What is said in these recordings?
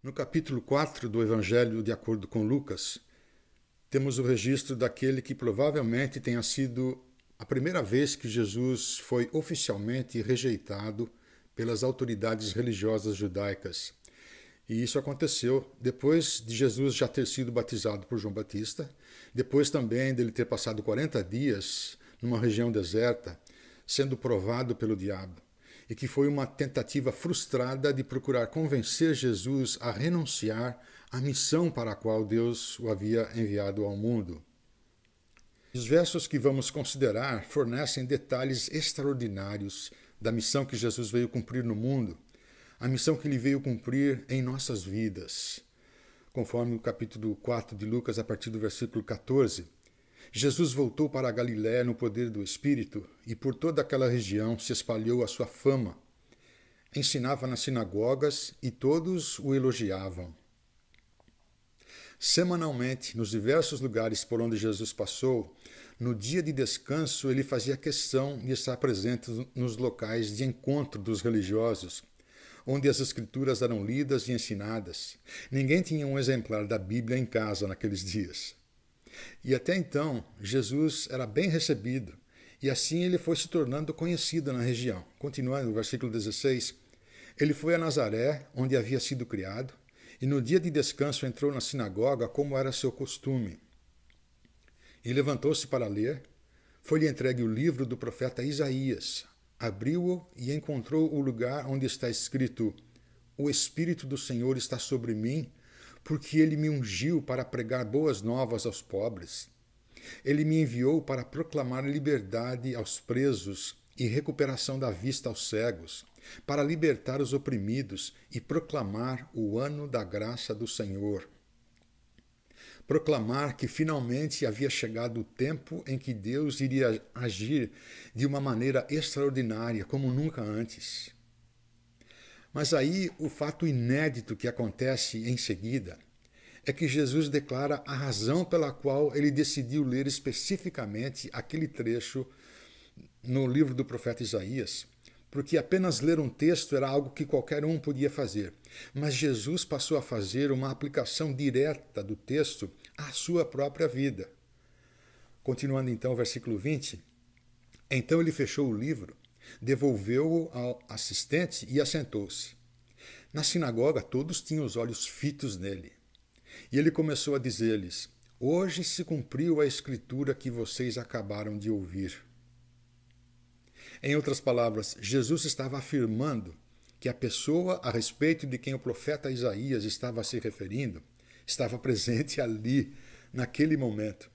No capítulo 4 do Evangelho de acordo com Lucas, temos o registro daquele que provavelmente tenha sido a primeira vez que Jesus foi oficialmente rejeitado pelas autoridades religiosas judaicas. E isso aconteceu depois de Jesus já ter sido batizado por João Batista, depois também dele ter passado 40 dias numa região deserta, sendo provado pelo diabo, e que foi uma tentativa frustrada de procurar convencer Jesus a renunciar à missão para a qual Deus o havia enviado ao mundo. Os versos que vamos considerar fornecem detalhes extraordinários da missão que Jesus veio cumprir no mundo, a missão que ele veio cumprir em nossas vidas. Conforme o capítulo 4 de Lucas, a partir do versículo 14, Jesus voltou para a Galiléia no poder do Espírito e por toda aquela região se espalhou a sua fama. Ensinava nas sinagogas e todos o elogiavam. Semanalmente, nos diversos lugares por onde Jesus passou, no dia de descanso ele fazia questão de estar presente nos locais de encontro dos religiosos, onde as escrituras eram lidas e ensinadas. Ninguém tinha um exemplar da Bíblia em casa naqueles dias. E até então, Jesus era bem recebido, e assim ele foi se tornando conhecido na região. Continuando no versículo 16, ele foi a Nazaré, onde havia sido criado, e no dia de descanso entrou na sinagoga, como era seu costume. E levantou-se para ler. Foi-lhe entregue o livro do profeta Isaías. Abriu-o e encontrou o lugar onde está escrito: O Espírito do Senhor está sobre mim, porque ele me ungiu para pregar boas novas aos pobres. Ele me enviou para proclamar liberdade aos presos e recuperação da vista aos cegos, para libertar os oprimidos e proclamar o ano da graça do Senhor. Proclamar que finalmente havia chegado o tempo em que Deus iria agir de uma maneira extraordinária, como nunca antes. Mas aí o fato inédito que acontece em seguida é que Jesus declara a razão pela qual ele decidiu ler especificamente aquele trecho no livro do profeta Isaías, porque apenas ler um texto era algo que qualquer um podia fazer. Mas Jesus passou a fazer uma aplicação direta do texto à sua própria vida. Continuando então o versículo 20, então ele fechou o livro, devolveu-o ao assistente e assentou-se. Na sinagoga todos tinham os olhos fitos nele. E ele começou a dizer-lhes: Hoje se cumpriu a escritura que vocês acabaram de ouvir. Em outras palavras, Jesus estava afirmando que a pessoa a respeito de quem o profeta Isaías estava se referindo estava presente ali, naquele momento.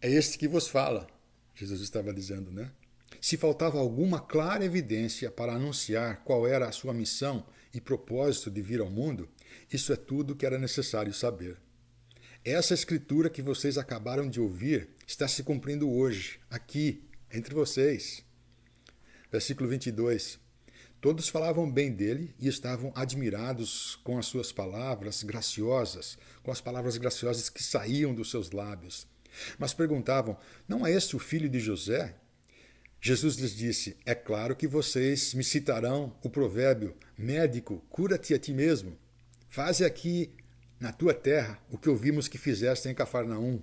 É este que vos fala, Jesus estava dizendo, né? Se faltava alguma clara evidência para anunciar qual era a sua missão e propósito de vir ao mundo, isso é tudo que era necessário saber. Essa escritura que vocês acabaram de ouvir está se cumprindo hoje, aqui, entre vocês. Versículo 22. Todos falavam bem dele e estavam admirados com as suas palavras graciosas, com as palavras graciosas que saíam dos seus lábios. Mas perguntavam: não é este o filho de José? Jesus lhes disse: é claro que vocês me citarão o provérbio: médico, cura-te a ti mesmo. Faze aqui na tua terra o que ouvimos que fizeste em Cafarnaum.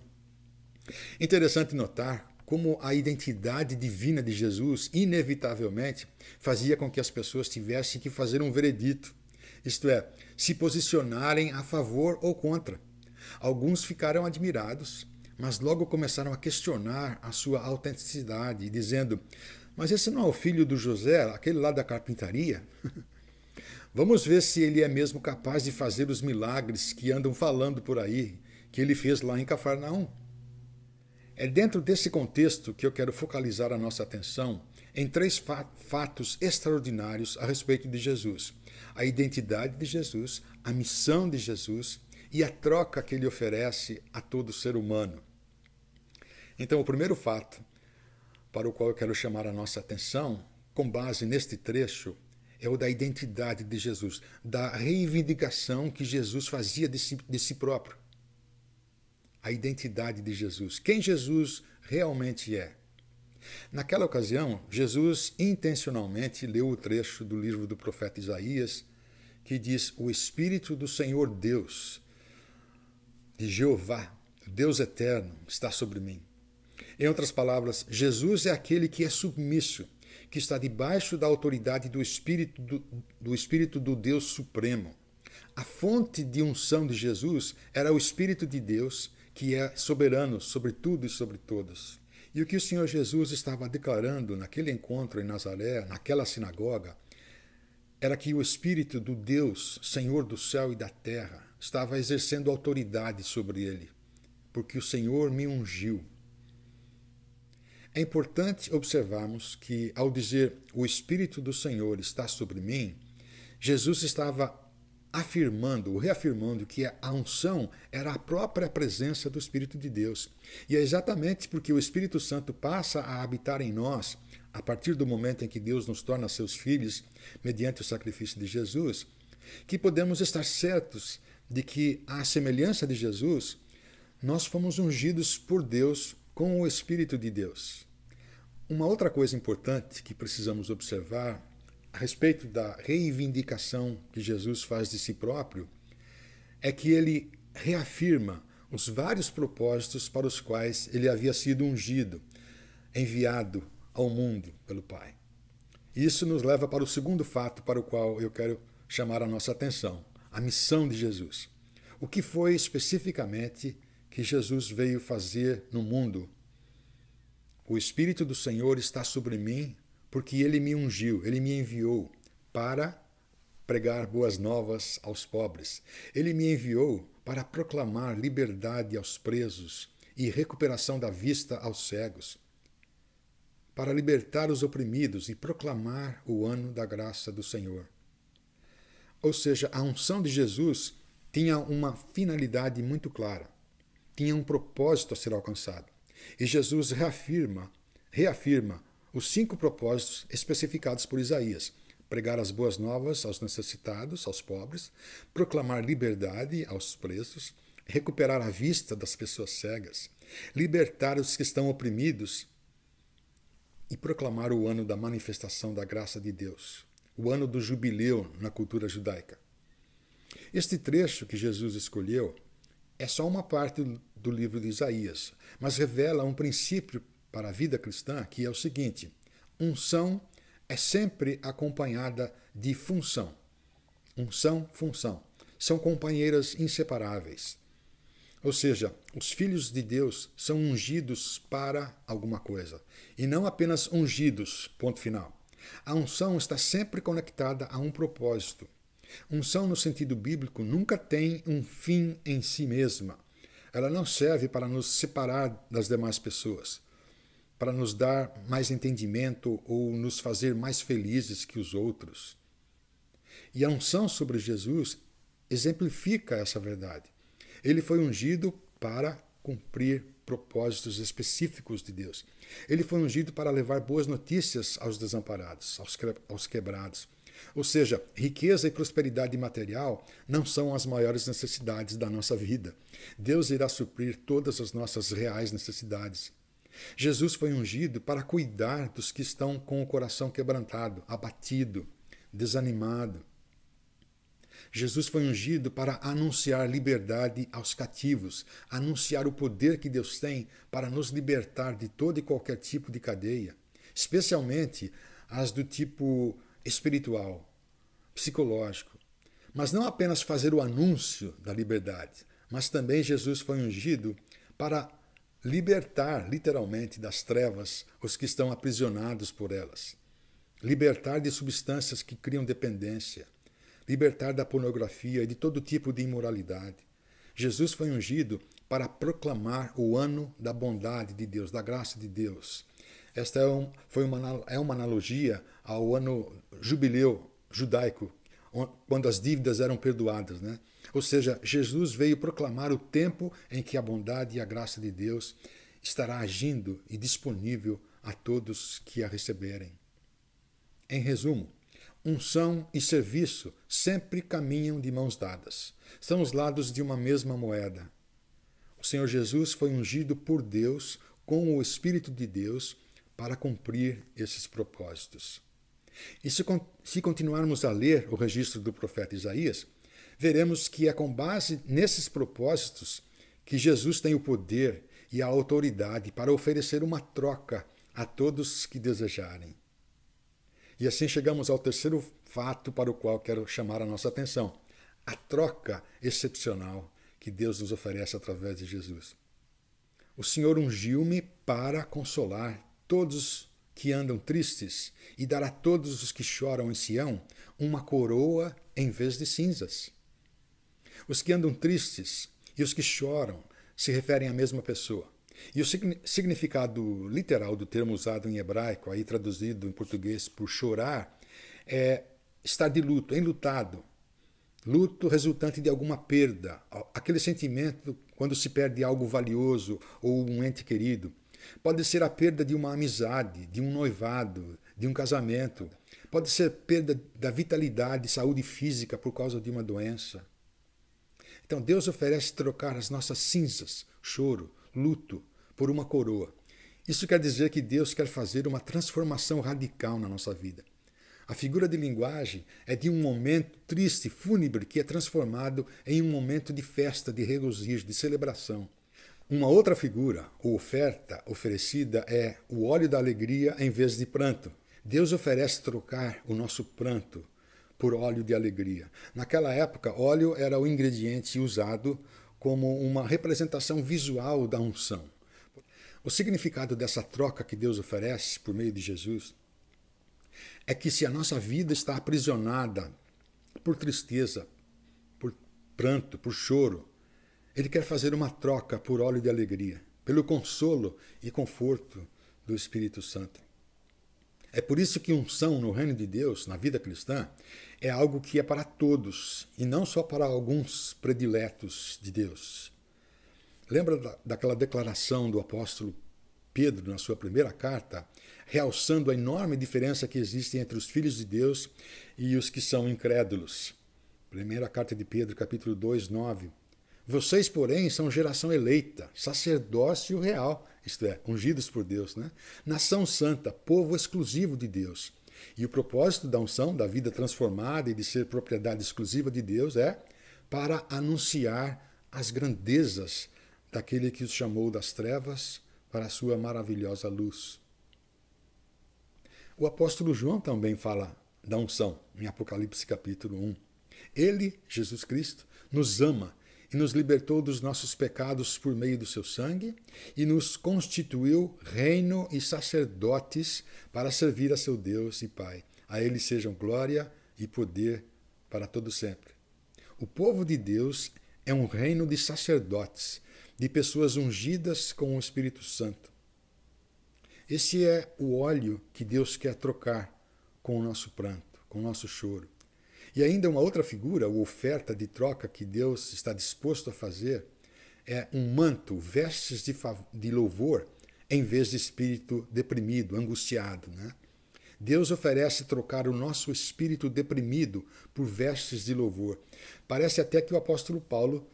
Interessante notar como a identidade divina de Jesus, inevitavelmente, fazia com que as pessoas tivessem que fazer um veredito, isto é, se posicionarem a favor ou contra. Alguns ficaram admirados, mas logo começaram a questionar a sua autenticidade, dizendo: mas esse não é o filho do José, aquele lá da carpintaria? Vamos ver se ele é mesmo capaz de fazer os milagres que andam falando por aí, que ele fez lá em Cafarnaum. É dentro desse contexto que eu quero focalizar a nossa atenção em três fatos extraordinários a respeito de Jesus: a identidade de Jesus, a missão de Jesus e a troca que ele oferece a todo ser humano. Então, o primeiro fato para o qual eu quero chamar a nossa atenção, com base neste trecho, é o da identidade de Jesus, da reivindicação que Jesus fazia de si próprio. A identidade de Jesus, quem Jesus realmente é. Naquela ocasião, Jesus intencionalmente leu o trecho do livro do profeta Isaías, que diz: o Espírito do Senhor Deus, de Jeová, Deus eterno, está sobre mim. Em outras palavras, Jesus é aquele que é submisso, que está debaixo da autoridade do Espírito do Deus Supremo. A fonte de unção de Jesus era o Espírito de Deus, que é soberano sobre tudo e sobre todos. E o que o Senhor Jesus estava declarando naquele encontro em Nazaré, naquela sinagoga, era que o Espírito do Deus, Senhor do céu e da terra, estava exercendo autoridade sobre ele, porque o Senhor me ungiu. É importante observarmos que, ao dizer o Espírito do Senhor está sobre mim, Jesus estava afirmando, reafirmando que a unção era a própria presença do Espírito de Deus. E é exatamente porque o Espírito Santo passa a habitar em nós, a partir do momento em que Deus nos torna seus filhos, mediante o sacrifício de Jesus, que podemos estar certos de que, à semelhança de Jesus, nós fomos ungidos por Deus com o Espírito de Deus. Uma outra coisa importante que precisamos observar a respeito da reivindicação que Jesus faz de si próprio é que ele reafirma os vários propósitos para os quais ele havia sido ungido, enviado ao mundo pelo Pai. Isso nos leva para o segundo fato para o qual eu quero chamar a nossa atenção, a missão de Jesus. O que foi especificamente que Jesus veio fazer no mundo? O Espírito do Senhor está sobre mim porque ele me ungiu, ele me enviou para pregar boas novas aos pobres. Ele me enviou para proclamar liberdade aos presos e recuperação da vista aos cegos, para libertar os oprimidos e proclamar o ano da graça do Senhor. Ou seja, a unção de Jesus tinha uma finalidade muito clara, tinha um propósito a ser alcançado. E Jesus reafirma os 5 propósitos especificados por Isaías: pregar as boas novas aos necessitados, aos pobres, proclamar liberdade aos presos, recuperar a vista das pessoas cegas, libertar os que estão oprimidos e proclamar o ano da manifestação da graça de Deus, o ano do jubileu na cultura judaica. Este trecho que Jesus escolheu é só uma parte do livro de Isaías, mas revela um princípio para a vida cristã, que é o seguinte: unção é sempre acompanhada de função. Unção, função. São companheiras inseparáveis. Ou seja, os filhos de Deus são ungidos para alguma coisa, e não apenas ungidos, ponto final. A unção está sempre conectada a um propósito. Unção, no sentido bíblico, nunca tem um fim em si mesma. Ela não serve para nos separar das demais pessoas, para nos dar mais entendimento ou nos fazer mais felizes que os outros. E a unção sobre Jesus exemplifica essa verdade. Ele foi ungido para cumprir propósitos específicos de Deus. Ele foi ungido para levar boas notícias aos desamparados, aos quebrados. Ou seja, riqueza e prosperidade material não são as maiores necessidades da nossa vida. Deus irá suprir todas as nossas reais necessidades. Jesus foi ungido para cuidar dos que estão com o coração quebrantado, abatido, desanimado. Jesus foi ungido para anunciar liberdade aos cativos, anunciar o poder que Deus tem para nos libertar de todo e qualquer tipo de cadeia, especialmente as do tipo espiritual, psicológico. Mas não apenas fazer o anúncio da liberdade, mas também Jesus foi ungido para libertar, literalmente, das trevas os que estão aprisionados por elas, libertar de substâncias que criam dependência, libertar da pornografia e de todo tipo de imoralidade. Jesus foi ungido para proclamar o ano da bondade de Deus, da graça de Deus. Esta é uma analogia ao ano jubileu judaico, quando as dívidas eram perdoadas, né? Ou seja, Jesus veio proclamar o tempo em que a bondade e a graça de Deus estará agindo e disponível a todos que a receberem. Em resumo, unção e serviço sempre caminham de mãos dadas. São os lados de uma mesma moeda. O Senhor Jesus foi ungido por Deus com o Espírito de Deus para cumprir esses propósitos. E se continuarmos a ler o registro do profeta Isaías, veremos que é com base nesses propósitos que Jesus tem o poder e a autoridade para oferecer uma troca a todos que desejarem. E assim chegamos ao terceiro fato para o qual quero chamar a nossa atenção: a troca excepcional que Deus nos oferece através de Jesus. O Senhor ungiu-me para consolar todos que andam tristes e dar a todos os que choram em Sião uma coroa em vez de cinzas. Os que andam tristes e os que choram se referem à mesma pessoa. E o significado literal do termo usado em hebraico, aí traduzido em português por chorar, é estar de luto, enlutado. Luto resultante de alguma perda, aquele sentimento quando se perde algo valioso ou um ente querido. Pode ser a perda de uma amizade, de um noivado, de um casamento. Pode ser perda da vitalidade e saúde física por causa de uma doença. Então Deus oferece trocar as nossas cinzas, choro, luto, por uma coroa. Isso quer dizer que Deus quer fazer uma transformação radical na nossa vida. A figura de linguagem é de um momento triste, fúnebre, que é transformado em um momento de festa, de regozijo, de celebração. Uma outra figura, ou oferta oferecida, é o óleo da alegria em vez de pranto. Deus oferece trocar o nosso pranto por óleo de alegria. Naquela época, óleo era o ingrediente usado como uma representação visual da unção. O significado dessa troca que Deus oferece por meio de Jesus é que se a nossa vida está aprisionada por tristeza, por pranto, por choro, Ele quer fazer uma troca por óleo de alegria, pelo consolo e conforto do Espírito Santo. É por isso que unção no reino de Deus, na vida cristã, é algo que é para todos e não só para alguns prediletos de Deus. Lembra daquela declaração do apóstolo Pedro na sua primeira carta, realçando a enorme diferença que existe entre os filhos de Deus e os que são incrédulos? Primeira carta de Pedro, capítulo 2, 9. Vocês, porém, são geração eleita, sacerdócio real, isto é, ungidos por Deus, né? Nação santa, povo exclusivo de Deus. E o propósito da unção, da vida transformada e de ser propriedade exclusiva de Deus é para anunciar as grandezas daquele que os chamou das trevas para a sua maravilhosa luz. O apóstolo João também fala da unção, em Apocalipse capítulo 1. Ele, Jesus Cristo, nos ama e nos libertou dos nossos pecados por meio do seu sangue e nos constituiu reino e sacerdotes para servir a seu Deus e Pai. A ele sejam glória e poder para todo sempre. O povo de Deus é um reino de sacerdotes, de pessoas ungidas com o Espírito Santo. Esse é o óleo que Deus quer trocar com o nosso pranto, com o nosso choro. E ainda uma outra figura, ou oferta de troca que Deus está disposto a fazer, é um manto, vestes de louvor, em vez de espírito deprimido, angustiado, né? Deus oferece trocar o nosso espírito deprimido por vestes de louvor. Parece até que o apóstolo Paulo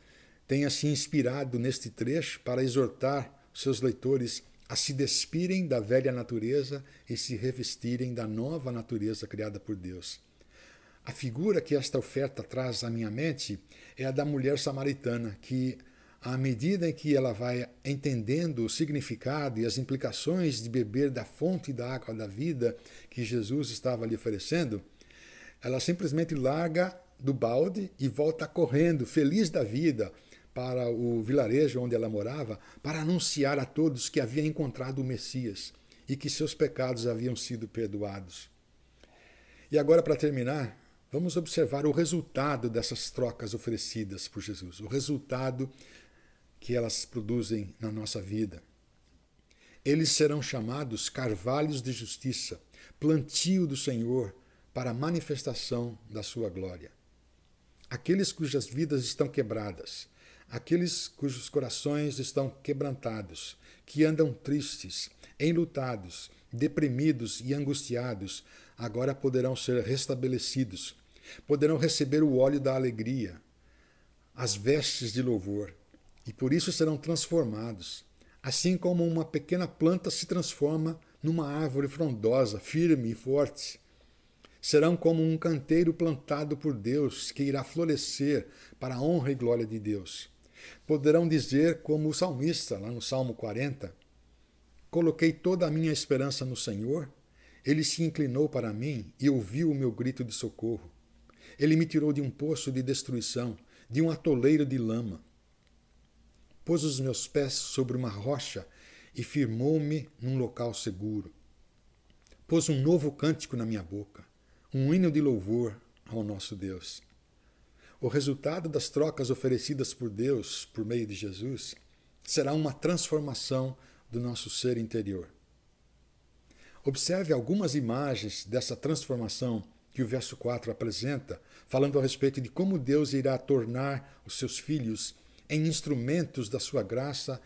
tenha se inspirado neste trecho para exortar seus leitores a se despirem da velha natureza e se revestirem da nova natureza criada por Deus. A figura que esta oferta traz à minha mente é a da mulher samaritana, que, à medida em que ela vai entendendo o significado e as implicações de beber da fonte da água da vida que Jesus estava lhe oferecendo, ela simplesmente larga do balde e volta correndo, feliz da vida, para o vilarejo onde ela morava, para anunciar a todos que havia encontrado o Messias e que seus pecados haviam sido perdoados. E agora, para terminar, vamos observar o resultado dessas trocas oferecidas por Jesus, o resultado que elas produzem na nossa vida. Eles serão chamados carvalhos de justiça, plantio do Senhor para a manifestação da sua glória. Aqueles cujas vidas estão quebradas, aqueles cujos corações estão quebrantados, que andam tristes, enlutados, deprimidos e angustiados, agora poderão ser restabelecidos, poderão receber o óleo da alegria, as vestes de louvor, e por isso serão transformados, assim como uma pequena planta se transforma numa árvore frondosa, firme e forte. Serão como um canteiro plantado por Deus que irá florescer para a honra e glória de Deus. Poderão dizer, como o salmista, lá no Salmo 40, coloquei toda a minha esperança no Senhor, Ele se inclinou para mim e ouviu o meu grito de socorro. Ele me tirou de um poço de destruição, de um atoleiro de lama. Pôs os meus pés sobre uma rocha e firmou-me num local seguro. Pôs um novo cântico na minha boca, um hino de louvor ao nosso Deus. O resultado das trocas oferecidas por Deus por meio de Jesus será uma transformação do nosso ser interior. Observe algumas imagens dessa transformação que o verso 4 apresenta, falando a respeito de como Deus irá tornar os seus filhos em instrumentos da sua graça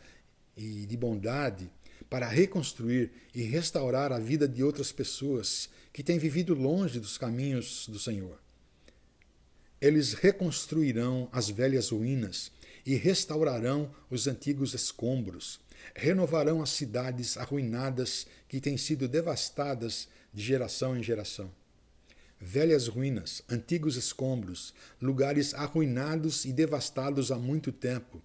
e de bondade para reconstruir e restaurar a vida de outras pessoas que têm vivido longe dos caminhos do Senhor. Eles reconstruirão as velhas ruínas e restaurarão os antigos escombros, renovarão as cidades arruinadas que têm sido devastadas de geração em geração. Velhas ruínas, antigos escombros, lugares arruinados e devastados há muito tempo,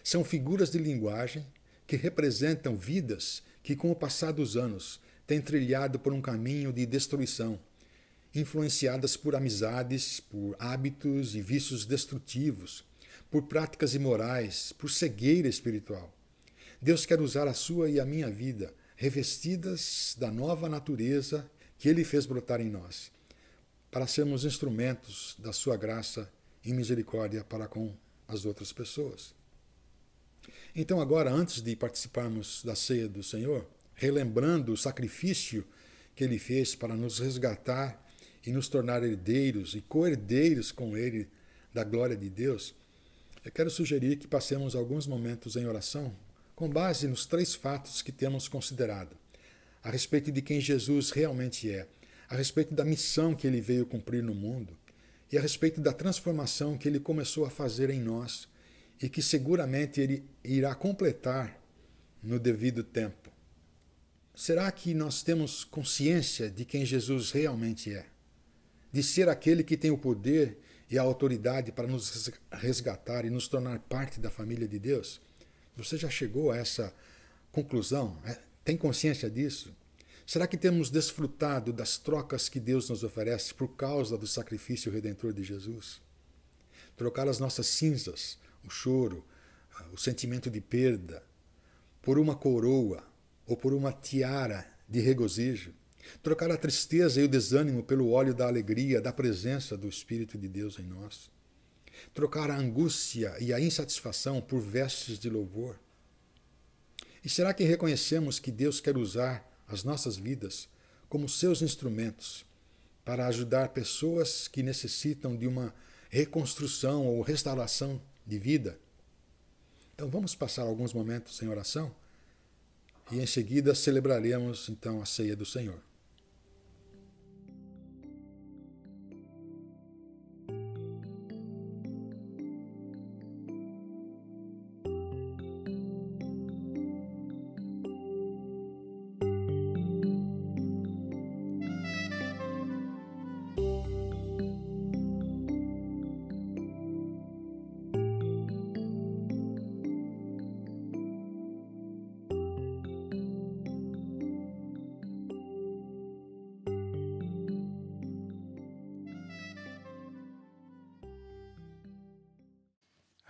são figuras de linguagem que representam vidas que, com o passar dos anos, têm trilhado por um caminho de destruição, influenciadas por amizades, por hábitos e vícios destrutivos, por práticas imorais, por cegueira espiritual. Deus quer usar a sua e a minha vida, revestidas da nova natureza que Ele fez brotar em nós, para sermos instrumentos da sua graça e misericórdia para com as outras pessoas. Então agora, antes de participarmos da ceia do Senhor, relembrando o sacrifício que Ele fez para nos resgatar e nos tornar herdeiros e co-herdeiros com Ele da glória de Deus, eu quero sugerir que passemos alguns momentos em oração com base nos 3 fatos que temos considerado, a respeito de quem Jesus realmente é, a respeito da missão que Ele veio cumprir no mundo e a respeito da transformação que Ele começou a fazer em nós e que seguramente Ele irá completar no devido tempo. Será que nós temos consciência de quem Jesus realmente é? De ser aquele que tem o poder e a autoridade para nos resgatar e nos tornar parte da família de Deus? Você já chegou a essa conclusão? Tem consciência disso? Será que temos desfrutado das trocas que Deus nos oferece por causa do sacrifício redentor de Jesus? Trocar as nossas cinzas, o choro, o sentimento de perda, por uma coroa ou por uma tiara de regozijo. Trocar a tristeza e o desânimo pelo óleo da alegria, da presença do Espírito de Deus em nós. Trocar a angústia e a insatisfação por vestes de louvor. E será que reconhecemos que Deus quer usar as nossas vidas como seus instrumentos para ajudar pessoas que necessitam de uma reconstrução ou restauração de vida? Então vamos passar alguns momentos em oração e em seguida celebraremos então a ceia do Senhor.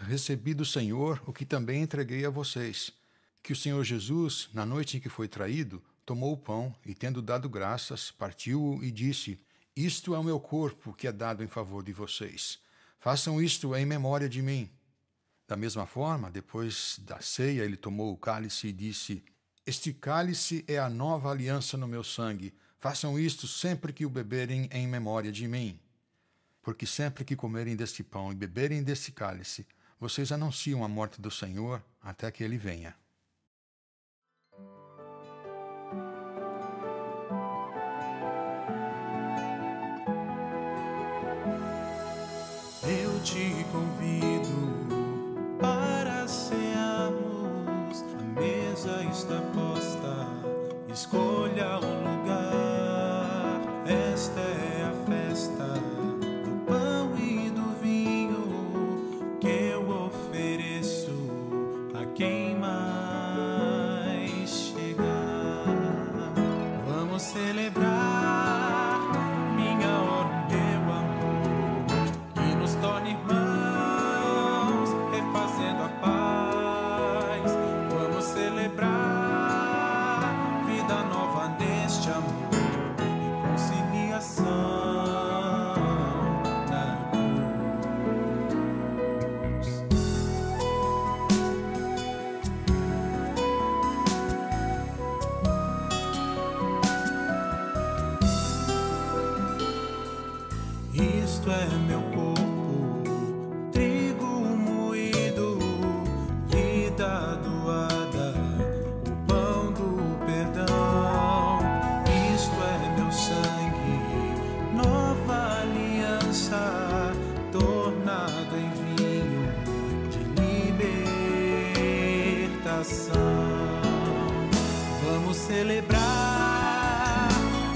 Recebi do Senhor o que também entreguei a vocês, que o Senhor Jesus, na noite em que foi traído, tomou o pão e, tendo dado graças, partiu-o e disse: Isto é o meu corpo que é dado em favor de vocês. Façam isto em memória de mim. Da mesma forma, depois da ceia, ele tomou o cálice e disse: Este cálice é a nova aliança no meu sangue. Façam isto sempre que o beberem em memória de mim. Porque sempre que comerem deste pão e beberem deste cálice, vocês anunciam a morte do Senhor até que Ele venha. Eu te convido para cearmos, a mesa está posta, escolha um lugar, esta é a festa. coração. Vamos celebrar,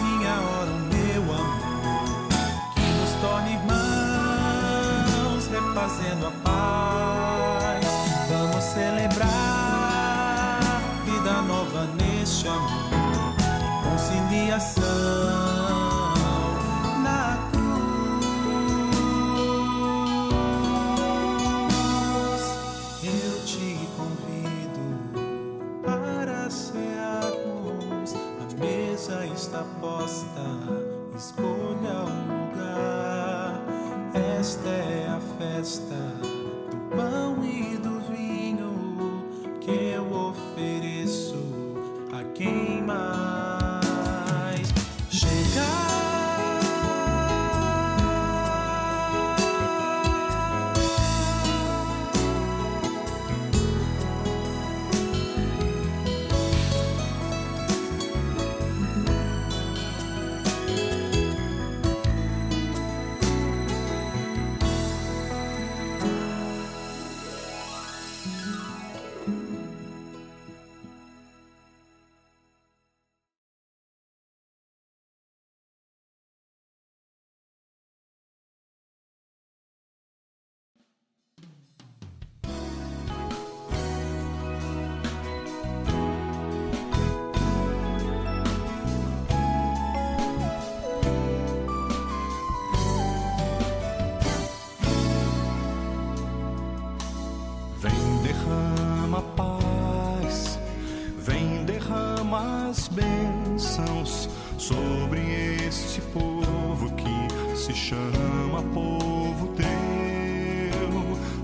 minha hora, o meu amor, que nos torne irmãos, refazendo a paz. Vamos celebrar, vida nova neste amor, conciliação. Está posta, escolha um lugar. Esta é a festa do pão e do vinho que eu ofereço a quem mais chegar. Bênçãos sobre este povo que se chama povo teu.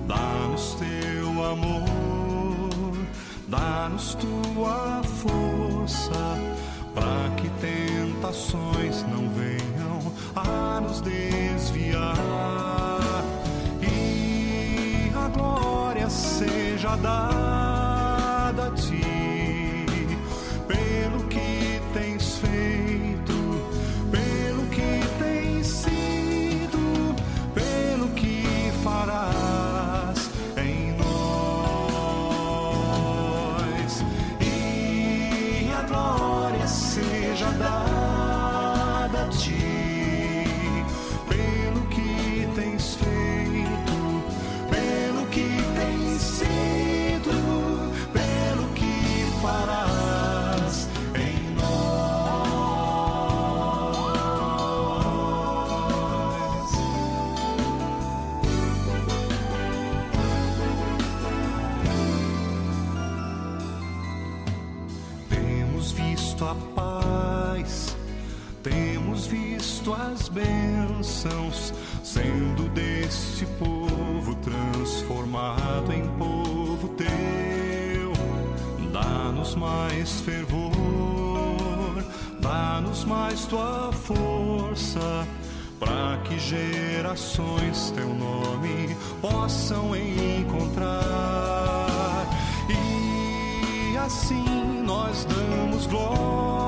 Dá-nos teu amor, dá-nos tua força, para que tentações não venham a nos desviar. E a glória seja dada a ti, pelo que tens feito, pelo que tens sido, pelo que farás em nós. E a glória seja dada a ti, pelo que tens feito, pelo que tens sido, pelo que farás. A paz, temos visto as bênçãos sendo deste povo transformado em povo teu. Dá-nos mais fervor, dá-nos mais tua força, para que gerações teu nome possam encontrar. E assim nós damos glória